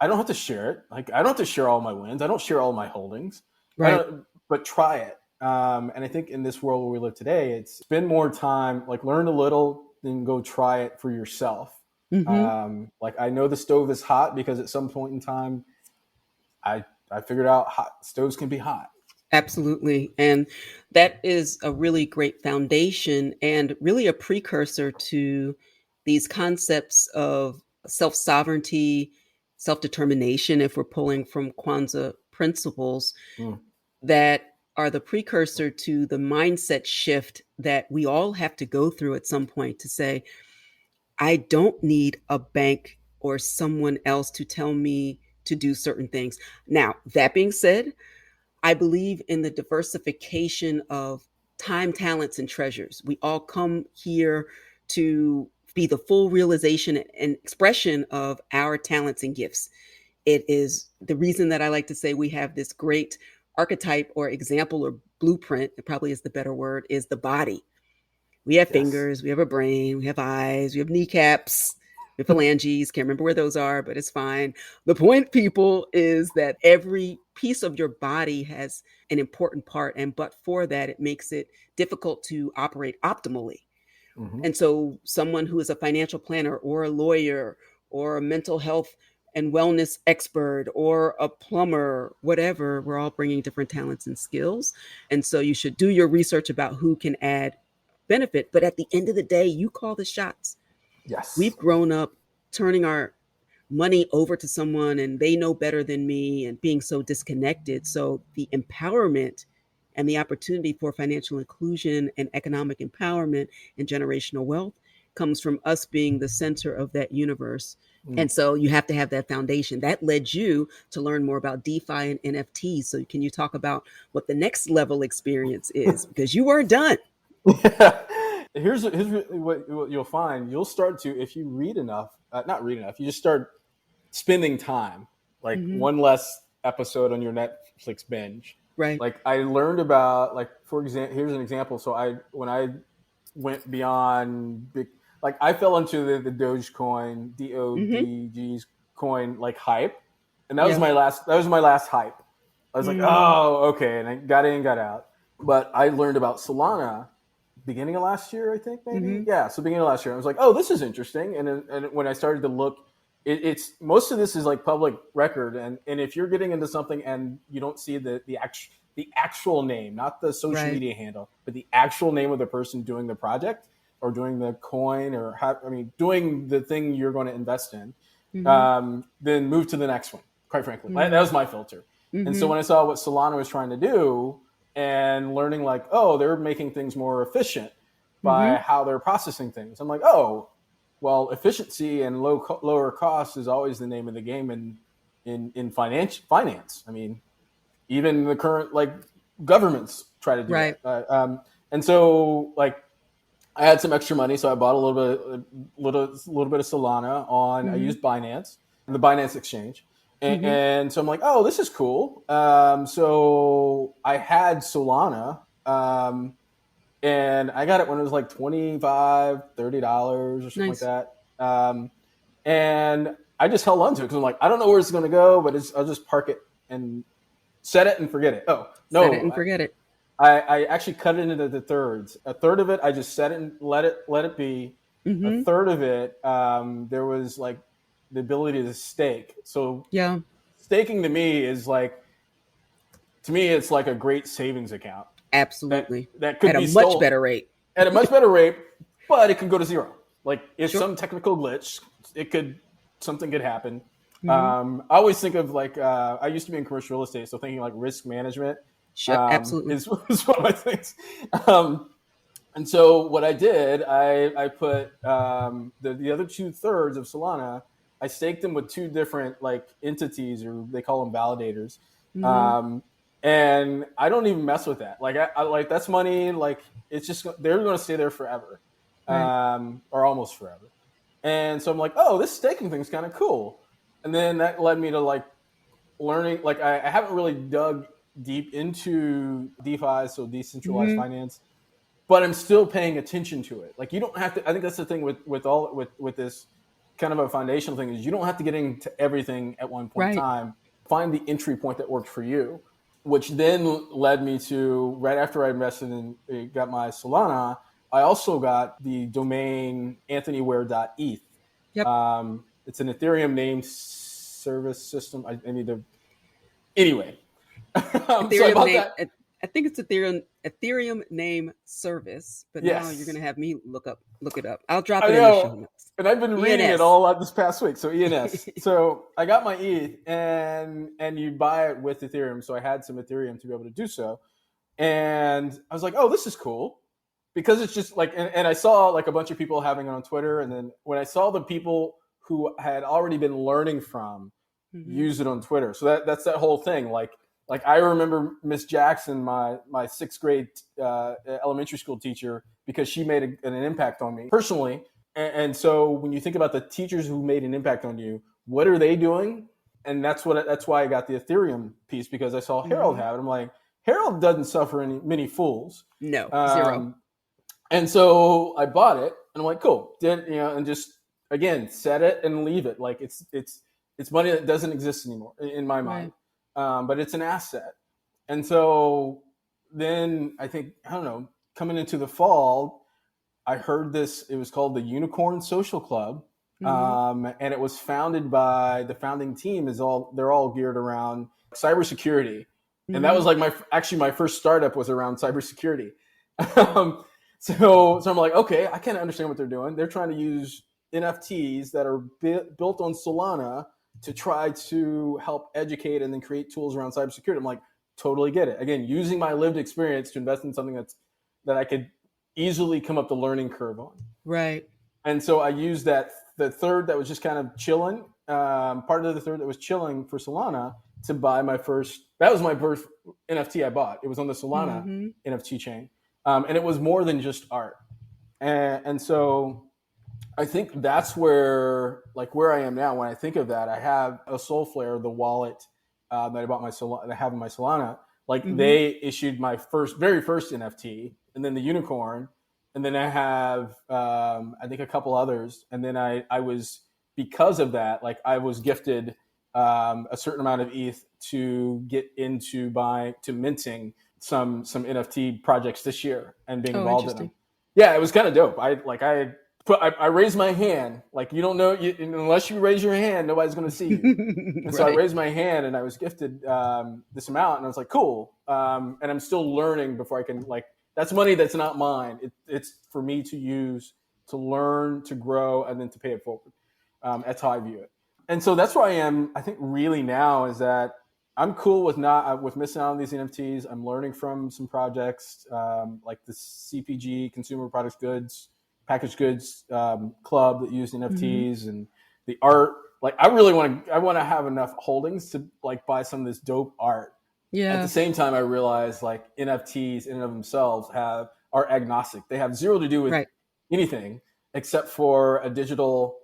B: I don't have to share it. Like I don't have to share all my wins. I don't share all my holdings, but try it. And I think in this world where we live today, it's spend more time, like learn a little, then go try it for yourself. Like I know the stove is hot because at some point in time, I figured out stoves can be hot.
A: Absolutely. And that is a really great foundation and really a precursor to these concepts of self-sovereignty, self-determination, if we're pulling from Kwanzaa principles, that are the precursor to the mindset shift that we all have to go through at some point to say, I don't need a bank or someone else to tell me to do certain things. Now, that being said, I believe in the diversification of time, talents, and treasures. We all come here to be the full realization and expression of our talents and gifts. It is the reason that I like to say we have this great archetype or example or blueprint, it probably is the better word, is the body. We have fingers, we have a brain, we have eyes, we have kneecaps, we have phalanges. Can't remember where those are, but it's fine. The point, people, is that every piece of your body has an important part. And but for that, it makes it difficult to operate optimally. And so someone who is a financial planner or a lawyer or a mental health and wellness expert or a plumber, whatever, we're all bringing different talents and skills. And so you should do your research about who can add benefit. But at the end of the day, you call the shots.
B: Yes.
A: We've grown up turning our money over to someone and they know better than me and being so disconnected. So the empowerment and the opportunity for financial inclusion and economic empowerment and generational wealth comes from us being the center of that universe. And so you have to have that foundation. That led you to learn more about DeFi and NFTs. So can you talk about what the next level experience is? Because you weren't done.
B: Here's what you'll find. You'll start to, if you read enough, not read enough, you just start spending time, like one less episode on your Netflix binge.
A: Right.
B: Like I learned about, like, for example, here's an example. So when I went beyond big, like I fell into the Dogecoin, DODG's coin, like hype. And that was my last hype. I was like, oh, okay. And I got in, got out. But I learned about Solana beginning of last year, I think, maybe. Yeah. So beginning of last year, I was like, oh, this is interesting. And when I started to look, it's most of this is like public record. And if you're getting into something and you don't see the actual name, not the social media handle, but the actual name of the person doing the project or doing the coin or doing the thing you're going to invest in, then move to the next one, quite frankly. That was my filter. And so when I saw what Solana was trying to do and learning like, oh, they're making things more efficient by how they're processing things. I'm like, oh, well, efficiency and lower cost is always the name of the game in finance. I mean, even the current like governments try to do that. And so like I had some extra money, so I bought a little bit of Solana on. I used Binance, the Binance exchange, and so I'm like, oh, this is cool. So I had Solana, and I got it when it was like $25, $30 or something like that. And I just held on to it because I'm like, I don't know where it's going to go, but I'll just park it and set it and forget it. Oh, no.
A: Set it and forget it.
B: I actually cut it into the thirds. A third of it, I just set it and let it be. A
A: Mm-hmm.
B: third of it, there was like the ability to stake. So
A: Yeah,
B: staking to me, it's like a great savings account
A: absolutely.
B: that could
A: At a
B: be
A: much
B: stolen
A: better rate.
B: at a much better rate, but it could go to zero. Like if
A: Sure.
B: some technical glitch, something could happen.
A: Mm-hmm.
B: I always think of like I used to be in commercial real estate, so thinking like risk management
A: Sure. Absolutely.
B: is one of my things. And so what I did, I put the other 2/3 of Solana. I staked them with two different like entities, or they call them validators.
A: Mm-hmm.
B: Um, and I don't even mess with that. Like I like that's money. Like it's just they're going to stay there forever,
A: Right.
B: or almost forever. And so I'm like, oh, this staking thing's kind of cool. And then that led me to like learning. Like I haven't really dug deep into DeFi, so decentralized
A: Mm-hmm.
B: finance, but I'm still paying attention to it. Like you don't have to. I think that's the thing with this kind of a foundational thing is you don't have to get into everything at one point in
A: Right.
B: time. Find the entry point that works for you, which then led me to right after I invested in got my Solana. I also got the domain anthonyware.eth.
A: Yep.
B: It's an Ethereum name service system. I need to anyway. So I
A: Ethereum
B: bought
A: name.
B: that.
A: I think it's Ethereum name service, but now you're
B: Yes.
A: going to have me look it up. I'll drop
B: I
A: it in the show
B: know.
A: notes.
B: And I've been reading
A: ENS.
B: it all out this past week. So ENS. So I got my ETH and you buy it with Ethereum. So I had some Ethereum to be able to do so. And I was like, oh, this is cool. Because it's just like, and I saw like a bunch of people having it on Twitter. And then when I saw the people who had already been learning from use it on Twitter. So that's that whole thing. Like I remember Miss Jackson, my sixth grade elementary school teacher, because she made an impact on me personally. And so when you think about the teachers who made an impact on you, what are they doing? And that's why I got the Ethereum piece, because I saw Harold have it. I'm like, Harold doesn't suffer many fools.
A: No, zero.
B: And so I bought it, and I'm like, cool. And just again set it and leave it. Like it's money that doesn't exist anymore in my mind, but it's an asset. And so then I think, I don't know, coming into the fall, I heard this. It was called the Unicorn Social Club, and it was founded by the founding team. They're all geared around cybersecurity, and that was like my first startup was around cybersecurity. So I'm like, okay, I kind of understand what they're doing. They're trying to use NFTs that are built on Solana to try to help educate and then create tools around cybersecurity. I'm like, totally get it. Again, using my lived experience to invest in something that I could easily come up the learning curve on.
A: Right.
B: And so I used the third that was just kind of chilling, part of the third that was chilling for Solana to buy that was my first NFT I bought. It was on the Solana NFT chain. And it was more than just art. And so I think that's where I am now. When I think of that, I have a Soulflare, the wallet that I bought that I have in my Solana. They issued my very first NFT, and then the unicorn, and then I have I think a couple others, and then I was, because of that, I was gifted a certain amount of ETH to get into minting some NFT projects this year and being involved in them. Yeah, it was kind of dope. I raised my hand. You don't know, unless you raise your hand, nobody's going to see you. And so I raised my hand and I was gifted this amount, and I was like, cool. And I'm still learning before I can, that's money that's not mine. It's for me to use, to learn, to grow, and then to pay it forward. That's how I view it. And so that's where I am, I think, really now, is that I'm cool with missing out on these NFTs. I'm learning from some projects like the CPG, Consumer Products Goods, Packaged Goods club that used NFTs, and the art. I really want to have enough holdings to buy some of this dope art. Yeah. At the same time, I realize NFTs in and of themselves are agnostic. They have zero to do with anything except for a digital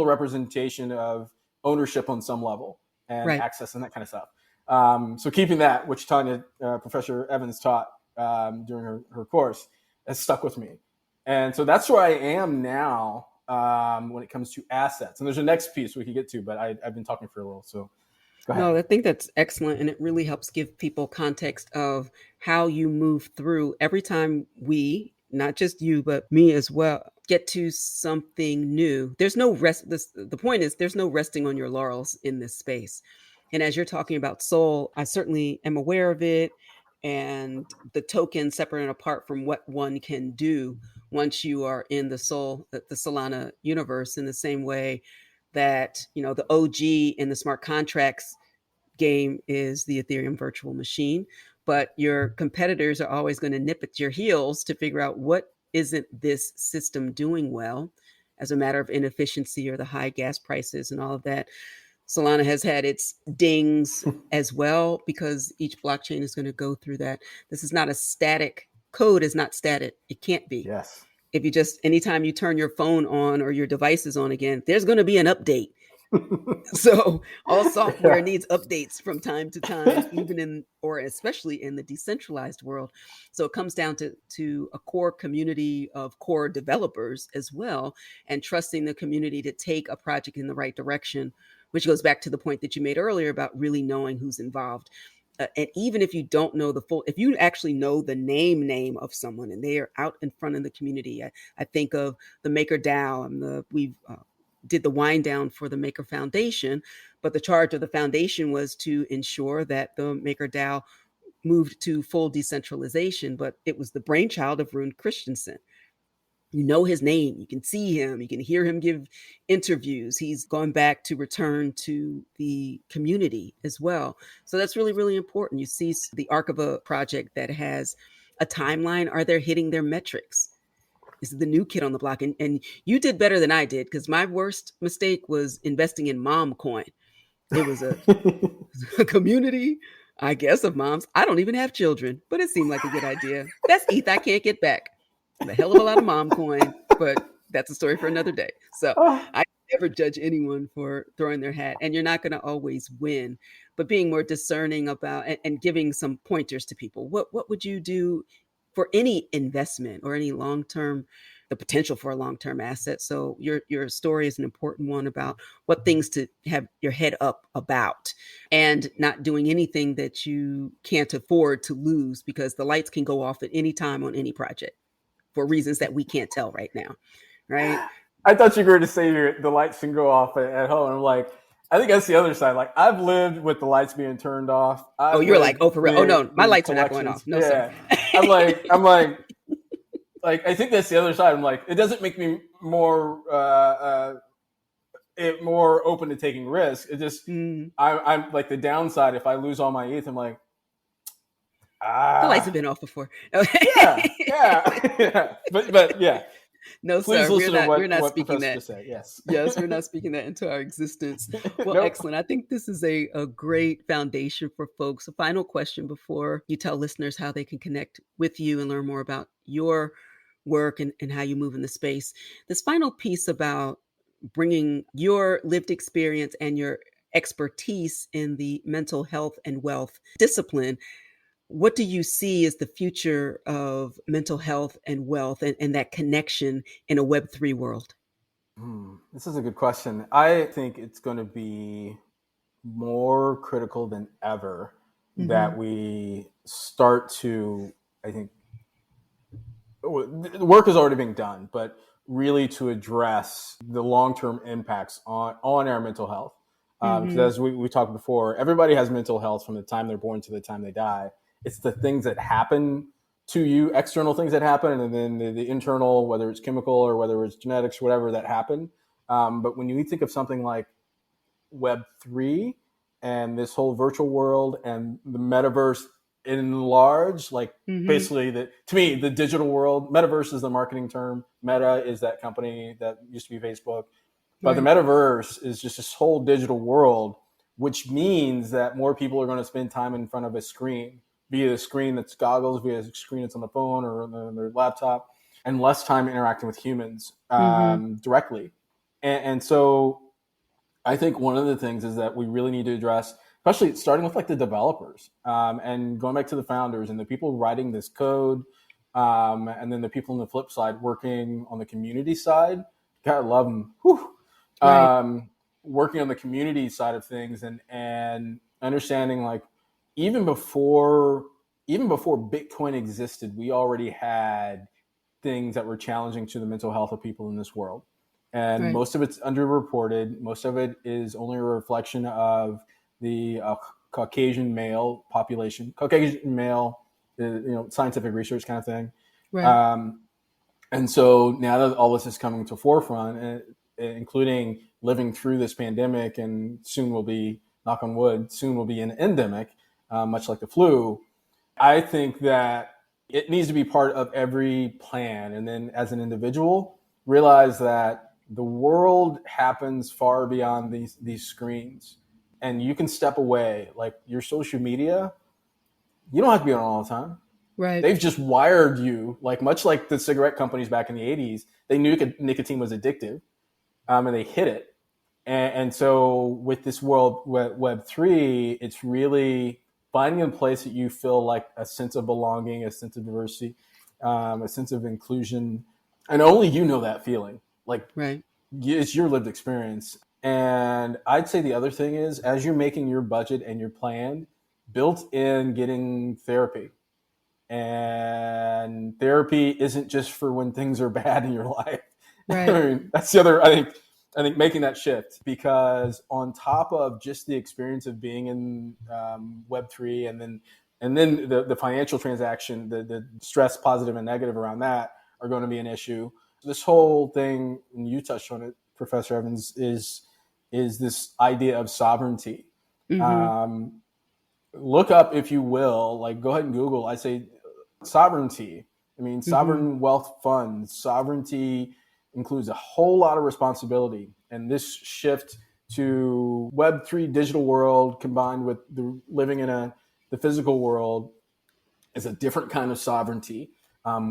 B: representation of ownership on some level and access and that kind of stuff. So keeping that, which Tanya, Professor Evans taught during her course, has stuck with me. And so that's where I am now when it comes to assets. And there's a next piece we could get to, but I've been talking for a little. So Go ahead.
A: No, I think that's excellent. And it really helps give people context of how you move through every time we, not just you, but me as well, get to something new. There's no rest. The point is, there's no resting on your laurels in this space. And as you're talking about soul, I certainly am aware of it and the token separate and apart from what one can do once you are in the soul, the Solana universe, in the same way that, the OG in the smart contracts game is the Ethereum virtual machine, but your competitors are always going to nip at your heels to figure out what isn't this system doing well as a matter of inefficiency or the high gas prices and all of that. Solana has had its dings as well because each blockchain is going to go through that. This is not a static code, is not static. It can't be.
B: Yes.
A: If you just, anytime you turn your phone on or your devices on again, there's going to be an update. So all software needs updates from time to time, even in, or especially in the decentralized world. So it comes down to a core community of core developers as well, and trusting the community to take a project in the right direction, which goes back to the point that you made earlier about really knowing who's involved. And even if you don't know the full, if you actually know the name of someone and they are out in front of the community, I think of the Maker DAO, and we've did the wind down for the Maker Foundation, but the charge of the foundation was to ensure that the Maker DAO moved to full decentralization, but it was the brainchild of Rune Christensen. You know his name, you can see him, you can hear him give interviews. He's gone back to return to the community as well. So that's really, really important. You see the arc of a project that has a timeline. Are they hitting their metrics? Is the new kid on the block? And you did better than I did, because my worst mistake was investing in mom coin. It was a community, I guess, of moms. I don't even have children, but it seemed like a good idea. That's ETH I can't get back. A hell of a lot of mom coin, but that's a story for another day. So I never judge anyone for throwing their hat, and you're not going to always win, but being more discerning about and giving some pointers to people. What would you do for any investment or any long-term, the potential for a long-term asset? So your story is an important one about what things to have your head up about, and not doing anything that you can't afford to lose, because the lights can go off at any time on any project for reasons that we can't tell right now. Right.
B: I thought you were going to say the lights can go off at home. I'm like, I think that's the other side. Like, I've lived with the lights being turned off.
A: You're like, oh, for real? Oh no, my lights are not going off. No, sir.
B: I'm like, I think that's the other side. I'm like, it doesn't make me more open to taking risks. It just, I'm like, the downside. If I lose all my ETH, I'm like,
A: the lights have been off before.
B: yeah. But yeah.
A: No,
B: please
A: sir, we're not
B: what
A: speaking that.
B: Say. Yes,
A: we're not speaking that into our existence. Well, Excellent. I think this is a great foundation for folks. A final question before you tell listeners how they can connect with you and learn more about your work and how you move in the space. This final piece about bringing your lived experience and your expertise in the mental health and wealth discipline. What do you see as the future of mental health and wealth and that connection in a Web3 world?
B: This is a good question. I think it's going to be more critical than ever that we start to, I think, the work is already being done, but really to address the long-term impacts on our mental health. Because as we talked before, everybody has mental health from the time they're born to the time they die. It's the things that happen to you, external things that happen, and then the internal, whether it's chemical or whether it's genetics, whatever that happen. But when you think of something like Web3 and this whole virtual world and the metaverse in large, like basically to me, the digital world, metaverse is the marketing term. Meta is that company that used to be Facebook. But the metaverse is just this whole digital world, which means that more people are going to spend time in front of a screen, be it a screen that's goggles, be it a screen that's on the phone or on their laptop, and less time interacting with humans directly. And so I think one of the things is that we really need to address, especially starting with like the developers and going back to the founders and the people writing this code, and then the people on the flip side working on the community side. Gotta love them. working on the community side of things and understanding like even before Bitcoin existed, we already had things that were challenging to the mental health of people in this world. And
A: Right.
B: most of it's underreported. Most of it is only a reflection of the Caucasian male population. Caucasian male, scientific research kind of thing.
A: Right.
B: And so now that all this is coming to forefront, including living through this pandemic, and soon will be, knock on wood, soon will be an endemic, much like the flu, I think that it needs to be part of every plan. And then as an individual, realize that the world happens far beyond these screens. And you can step away. Like your social media, you don't have to be on all the time.
A: Right.
B: They've just wired you, like much like the cigarette companies back in the 80s. They knew nicotine was addictive, and they hid it. And so with this world, Web3, it's really finding a place that you feel like a sense of belonging, a sense of diversity, a sense of inclusion. And only you know that feeling. Like,
A: right.
B: It's your lived experience. And I'd say the other thing is, as you're making your budget and your plan, built in getting therapy. And therapy isn't just for when things are bad in your life.
A: Right.
B: I mean, that's the other, I think making that shift, because on top of just the experience of being in Web3 and then the financial transaction, the stress, positive and negative around that are going to be an issue. This whole thing, and you touched on it, Professor Evans, is this idea of sovereignty.
A: Mm-hmm.
B: Look up, if you will, like go ahead and Google, I say sovereignty. I mean, sovereign wealth funds, sovereignty includes a whole lot of responsibility. And this shift to Web3 digital world combined with living in the physical world is a different kind of sovereignty,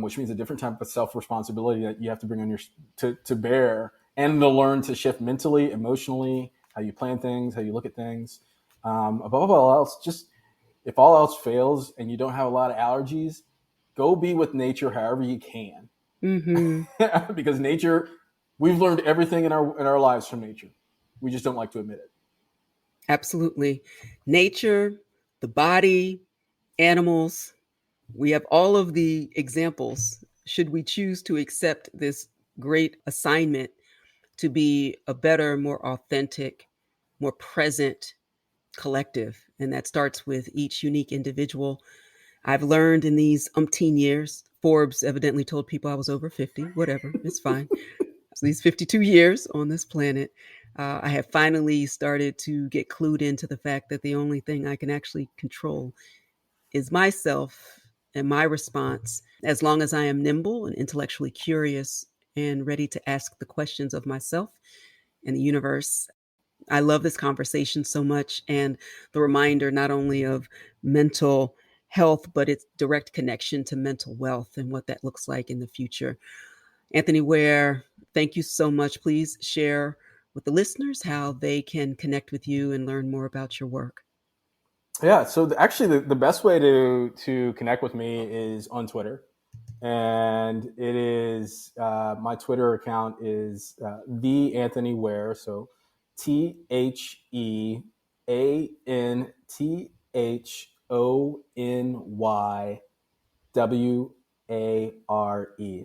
B: which means a different type of self-responsibility that you have to bring on to bear, and to learn to shift mentally, emotionally, how you plan things, how you look at things. Above all else, just if all else fails and you don't have a lot of allergies, go be with nature however you can. Mm-hmm. Because nature, we've learned everything in our lives from nature. We just don't like to admit it.
A: Absolutely. Nature, the body, animals, we have all of the examples. Should we choose to accept this great assignment to be a better, more authentic, more present collective? And that starts with each unique individual. I've learned in these umpteen years, Forbes evidently told people I was over 50, whatever, it's fine. So these 52 years on this planet, I have finally started to get clued into the fact that the only thing I can actually control is myself and my response, as long as I am nimble and intellectually curious and ready to ask the questions of myself and the universe. I love this conversation so much, and the reminder not only of mental health, but its direct connection to mental wealth and what that looks like in the future. Anthony Ware, thank you so much. Please share with the listeners how they can connect with you and learn more about your work.
B: Yeah, so actually the best way to connect with me is on Twitter. And it is, my Twitter account is the Anthony Ware. So TheAnthonyware.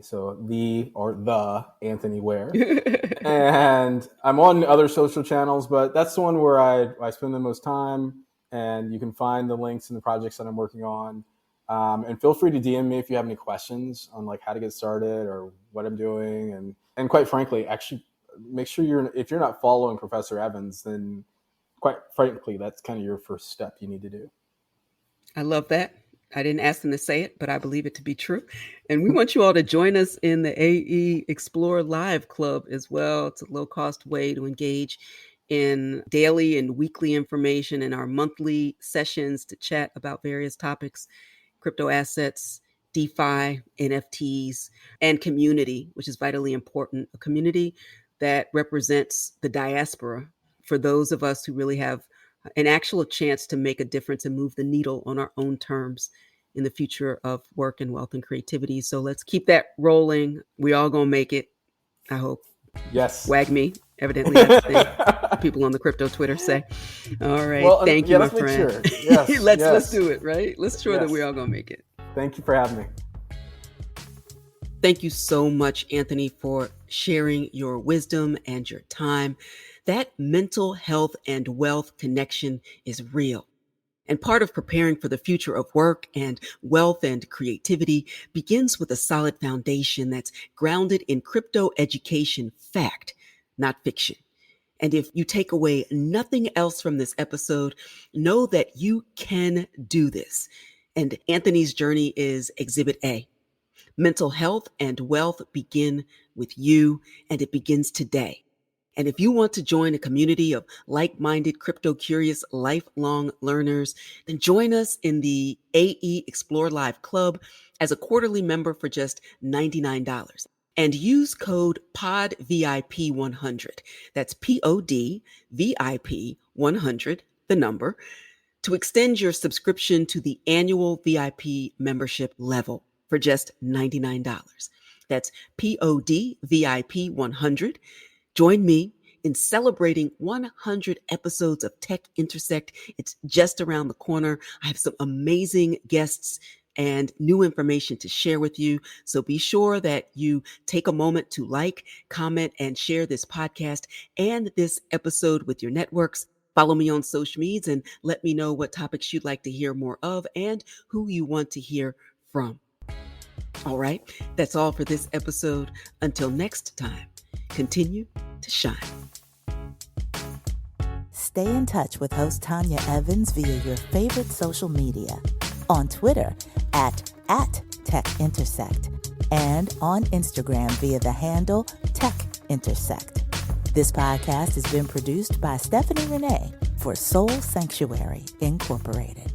B: So the Anthony Ware. And I'm on other social channels, but that's the one where I spend the most time. And you can find the links and the projects that I'm working on. And feel free to DM me if you have any questions on like how to get started or what I'm doing. And quite frankly, actually make sure if you're not following Professor Evans, then quite frankly, that's kind of your first step you need to do.
A: I love that. I didn't ask them to say it, but I believe it to be true. And we want you all to join us in the AE Explore Live Club as well. It's a low-cost way to engage in daily and weekly information in our monthly sessions to chat about various topics, crypto assets, DeFi, NFTs, and community, which is vitally important. A community that represents the diaspora for those of us who really have an actual chance to make a difference and move the needle on our own terms in the future of work and wealth and creativity. So let's keep that rolling. We all gonna make it, I hope.
B: Yes.
A: WAG me. Evidently, that's the thing people on the crypto Twitter say. All right.
B: Well,
A: thank you, my friend.
B: Sure. Yes,
A: let's do it, right? Let's ensure that
B: Yes.
A: we're all going to make it.
B: Thank you for having me.
A: Thank you so much, Anthony, for sharing your wisdom and your time. That mental health and wealth connection is real. And part of preparing for the future of work and wealth and creativity begins with a solid foundation that's grounded in crypto education fact, not fiction. And if you take away nothing else from this episode, know that you can do this. And Anthony's journey is Exhibit A. Mental health and wealth begin with you, and it begins today. And if you want to join a community of like-minded, crypto-curious, lifelong learners, then join us in the AE Explore Live Club as a quarterly member for just $99. And use code PODVIP100. That's PODVIP100, the number, to extend your subscription to the annual VIP membership level for just $99. That's PODVIP100. Join me in celebrating 100 episodes of Tech Intersect. It's just around the corner. I have some amazing guests and new information to share with you. So be sure that you take a moment to like, comment, and share this podcast and this episode with your networks. Follow me on social medias and let me know what topics you'd like to hear more of and who you want to hear from. All right, that's all for this episode. Until next time, continue to shine.
E: Stay in touch with host Tanya Evans via your favorite social media. On Twitter at TechIntersect and on Instagram via the handle TechIntersect. This podcast has been produced by Stephanie Renee for Soul Sanctuary Incorporated.